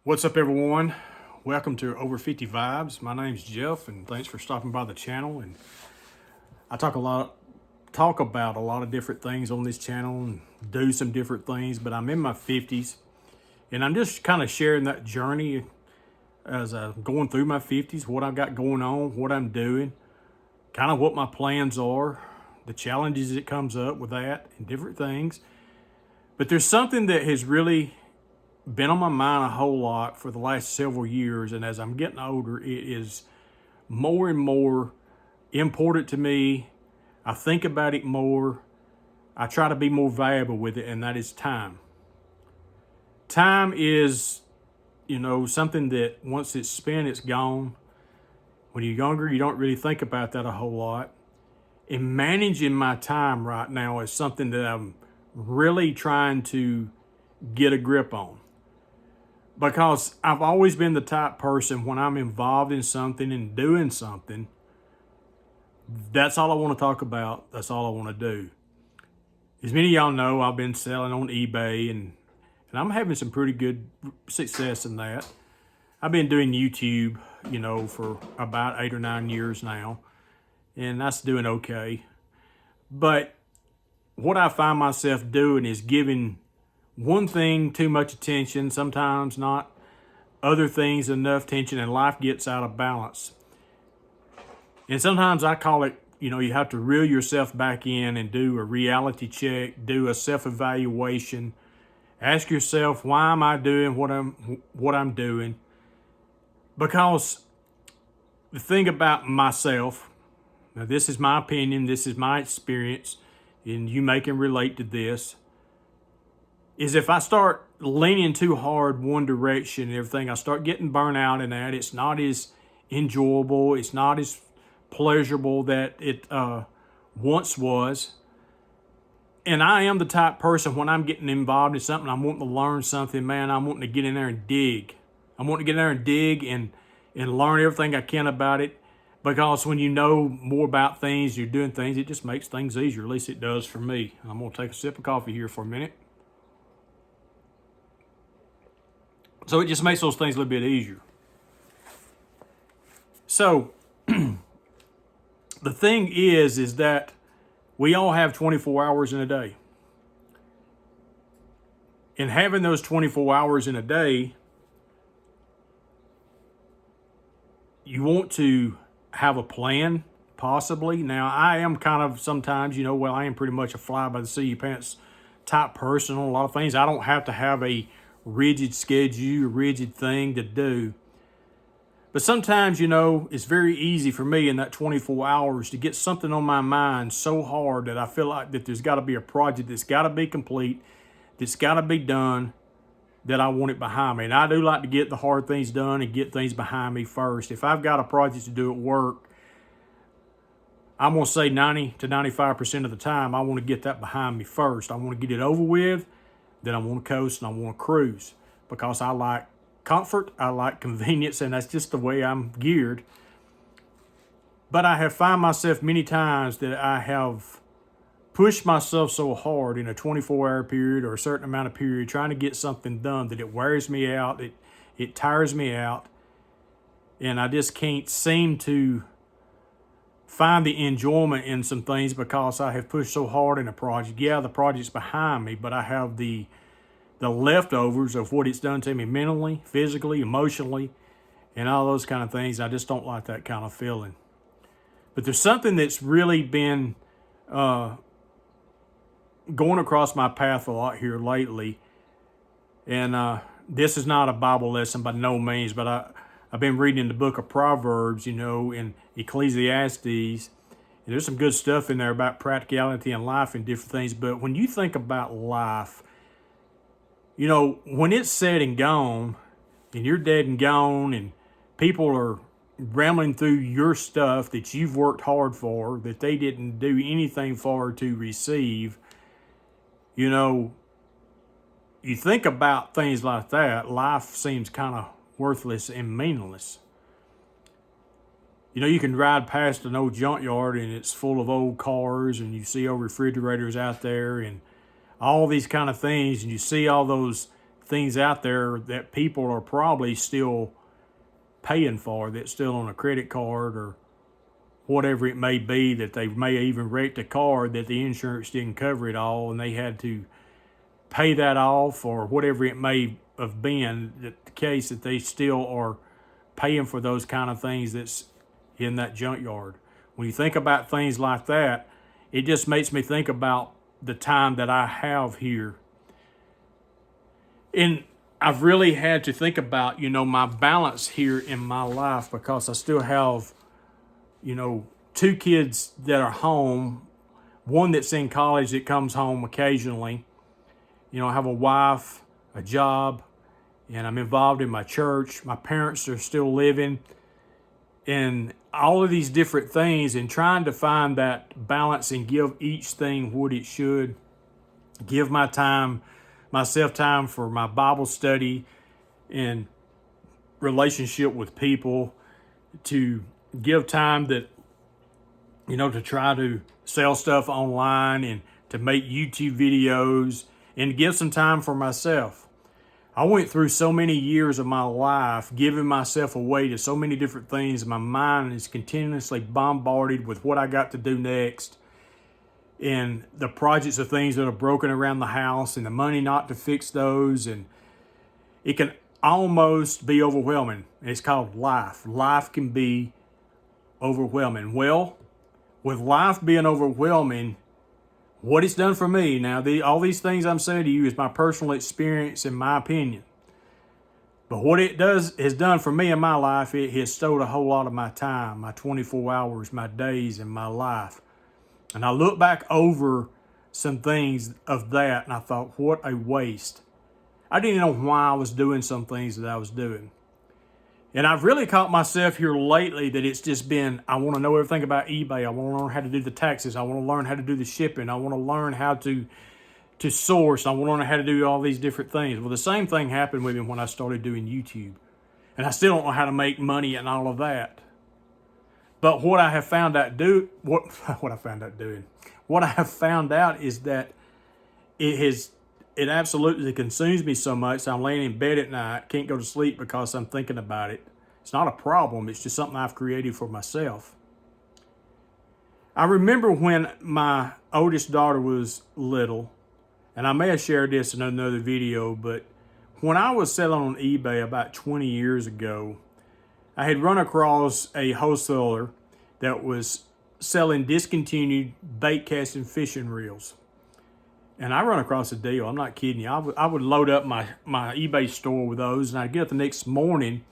What's up, everyone? Welcome to Over 50 Vibes. My name's Jeff, and thanks for stopping by the channel. And I talk about a lot of different things on this channel and do some different things. But I'm in my 50s, and I'm just kind of sharing that journey as I'm going through my 50s, what I've got going on, what I'm doing, kind of what my plans are, the challenges that comes up with that, and different things. But there's something that has really been on my mind a whole lot for the last several years, and as I'm getting older, it is more and more important to me. I think about it more. I try to be more valuable with it, and that is time. Time is, something that once it's spent, it's gone. When you're younger, you don't really think about that a whole lot. And managing my time right now is something that I'm really trying to get a grip on. Because I've always been the type person, when I'm involved in something and doing something, that's all I want to talk about. That's all I want to do. As many of y'all know, I've been selling on eBay, and I'm having some pretty good success in that. I've been doing YouTube, for about 8 or 9 years now, and that's doing okay. But what I find myself doing is giving one thing too much attention, sometimes not other things enough attention, and life gets out of balance. And sometimes I call it, you have to reel yourself back in and do a reality check, do a self-evaluation, ask yourself, why am I doing what I'm doing? Because the thing about myself, now this is my opinion, this is my experience, and you may can relate to this, is if I start leaning too hard one direction and everything, I start getting burnt out in that. It's not as enjoyable. It's not as pleasurable that it once was. And I am the type person, when I'm getting involved in something, I'm wanting to learn something, man, I'm wanting to get in there and dig. I'm wanting to get in there and dig and learn everything I can about it. Because when you know more about things, you're doing things, it just makes things easier. At least it does for me. I'm going to take a sip of coffee here for a minute. So it just makes those things a little bit easier. So the thing is that we all have 24 hours in a day. And having those 24 hours in a day, you want to have a plan, possibly. Now, I am kind of sometimes, I am pretty much a fly by the seat of your pants type person on a lot of things. I don't have to have a rigid schedule, rigid thing to do. But sometimes, it's very easy for me in that 24 hours to get something on my mind so hard that I feel like that there's got to be a project that's got to be complete, that's got to be done, that I want it behind me. And I do like to get the hard things done and get things behind me first. If I've got a project to do at work, I'm going to say 90 to 95% of the time, I want to get that behind me first. I want to get it over with. Then I want to coast and I want to cruise, because I like comfort, I like convenience, and that's just the way I'm geared. But I have found myself many times that I have pushed myself so hard in a 24-hour period or a certain amount of period trying to get something done that it wears me out, it tires me out, and I just can't seem to find the enjoyment in some things because I have pushed so hard in a project. Yeah, the project's behind me, but I have the leftovers of what it's done to me mentally, physically, emotionally, and all those kind of things. I just don't like that kind of feeling. But there's something that's really been going across my path a lot here lately, and this is not a Bible lesson by no means, but I've been reading the book of Proverbs, in Ecclesiastes, and there's some good stuff in there about practicality and life and different things. But when you think about life, when it's said and gone, and you're dead and gone, and people are rambling through your stuff that you've worked hard for, that they didn't do anything for to receive, you think about things like that, life seems kind of worthless and meaningless. You can ride past an old junkyard and it's full of old cars, and you see old refrigerators out there and all these kind of things, and you see all those things out there that people are probably still paying for, that's still on a credit card or whatever it may be, that they may even wrecked a car that the insurance didn't cover it all and they had to pay that off, or whatever it may have been, that the case that they still are paying for those kind of things that's in that junkyard. When you think about things like that, it just makes me think about the time that I have here. And I've really had to think about, my balance here in my life, because I still have, 2 kids that are home, one that's in college that comes home occasionally. I have a wife, a job, and I'm involved in my church. My parents are still living, and all of these different things, and trying to find that balance and give each thing what it should. Give myself time for my Bible study and relationship with people, to give time that, to try to sell stuff online and to make YouTube videos, and to give some time for myself. I went through so many years of my life giving myself away to so many different things. My mind is continuously bombarded with what I got to do next, and the projects of things that are broken around the house, and the money not to fix those, and it can almost be overwhelming. It's called life. Life can be overwhelming. Well, with life being overwhelming, what it's done for me, now all these things I'm saying to you is my personal experience and my opinion. But what it has done for me in my life, it has stole a whole lot of my time, my 24 hours, my days, and my life. And I look back over some things of that, and I thought, what a waste. I didn't know why I was doing some things that I was doing. And I've really caught myself here lately that it's just been, I want to know everything about eBay. I want to learn how to do the taxes. I want to learn how to do the shipping. I want to learn how to source. I want to learn how to do all these different things. Well, the same thing happened with me when I started doing YouTube. And I still don't know how to make money and all of that. But what I have found out doing is that it absolutely consumes me so much. I'm laying in bed at night, can't go to sleep because I'm thinking about it. It's not a problem. It's just something I've created for myself. I remember when my oldest daughter was little, and I may have shared this in another video, but when I was selling on eBay about 20 years ago, I had run across a wholesaler that was selling discontinued bait casting fishing reels. And I run across a deal. I'm not kidding you. I would load up my eBay store with those, and I'd get up the next morning,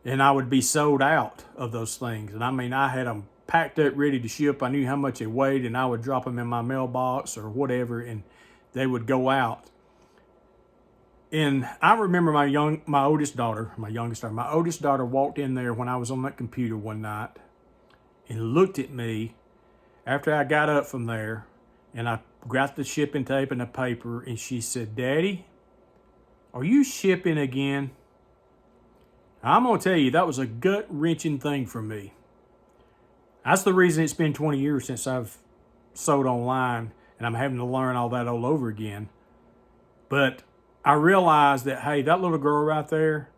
and I would be sold out of those things. And I mean, I had them packed up, ready to ship. I knew how much they weighed, and I would drop them in my mailbox or whatever, and they would go out. And I remember my oldest daughter walked in there when I was on that computer one night and looked at me after I got up from there, and I got the shipping tape and the paper, and she said, "Daddy, are you shipping again?" I'm going to tell you, that was a gut-wrenching thing for me. That's the reason it's been 20 years since I've sold online, and I'm having to learn all that all over again. But I realized that, hey, that little girl right there,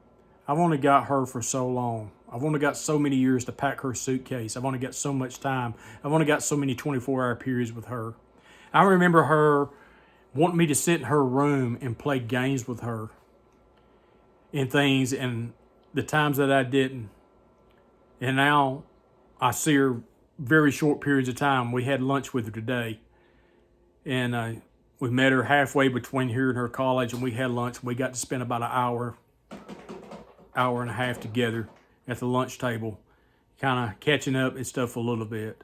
I've only got her for so long. I've only got so many years to pack her suitcase. I've only got so much time. I've only got so many 24-hour periods with her. I remember her wanting me to sit in her room and play games with her and things, and the times that I didn't. And now I see her very short periods of time. We had lunch with her today, and we met her halfway between here and her college, and we had lunch. We got to spend about an hour and a half together at the lunch table, kind of catching up and stuff a little bit.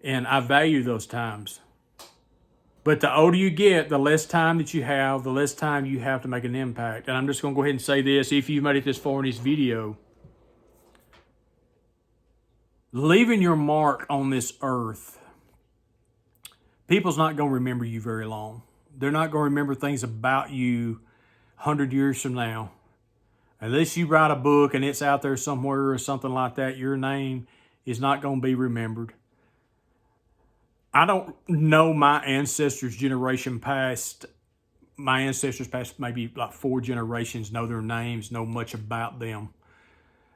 And I value those times. But the older you get, the less time that you have, the less time you have to make an impact. And I'm just going to go ahead and say this, if you've made it this far in this video, leaving your mark on this earth, people's not going to remember you very long. They're not going to remember things about you 100 years from now. Unless you write a book and it's out there somewhere or something like that, your name is not going to be remembered. I don't know my ancestors' generation past my ancestors past maybe like 4 generations, know their names, know much about them.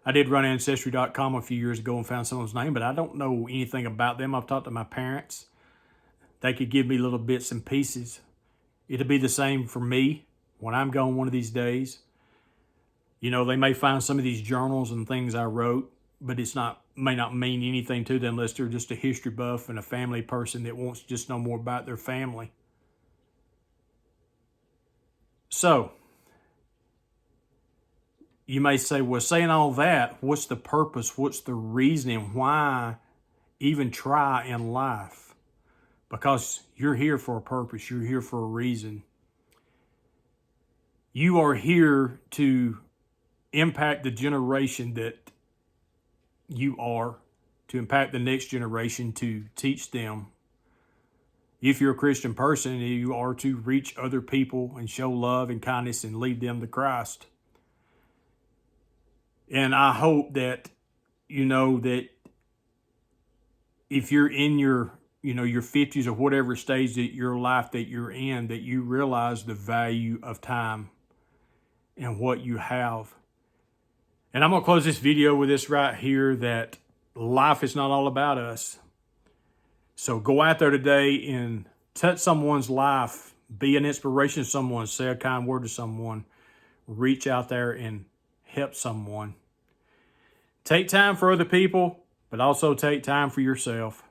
I did run Ancestry.com a few years ago and found someone's name, but I don't know anything about them. I've talked to my parents. They could give me little bits and pieces. It'll be the same for me when I'm gone one of these days. You know, they may find some of these journals and things I wrote, but may not mean anything to them unless they're just a history buff and a family person that wants to just know more about their family. So, you may say, well, saying all that, what's the purpose? What's the reasoning? Why even try in life? Because you're here for a purpose. You're here for a reason. You are here to impact the generation that you are, to impact the next generation, to teach them. If you're a Christian person, you are to reach other people and show love and kindness and lead them to Christ. And I hope that you know that if you're in your 50s or whatever stage that your life that you're in, that you realize the value of time and what you have. And I'm going to close this video with this right here, that life is not all about us. So go out there today and touch someone's life. Be an inspiration to someone. Say a kind word to someone. Reach out there and help someone. Take time for other people, but also take time for yourself.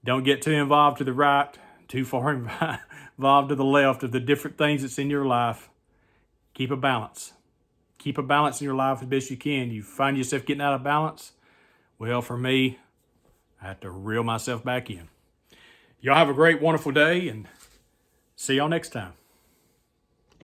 Don't get too involved to the right, too far involved to the left of the different things that's in your life. Keep a balance. Keep a balance in your life as best you can. You find yourself getting out of balance, well, for me, I have to reel myself back in. Y'all have a great, wonderful day, and see y'all next time.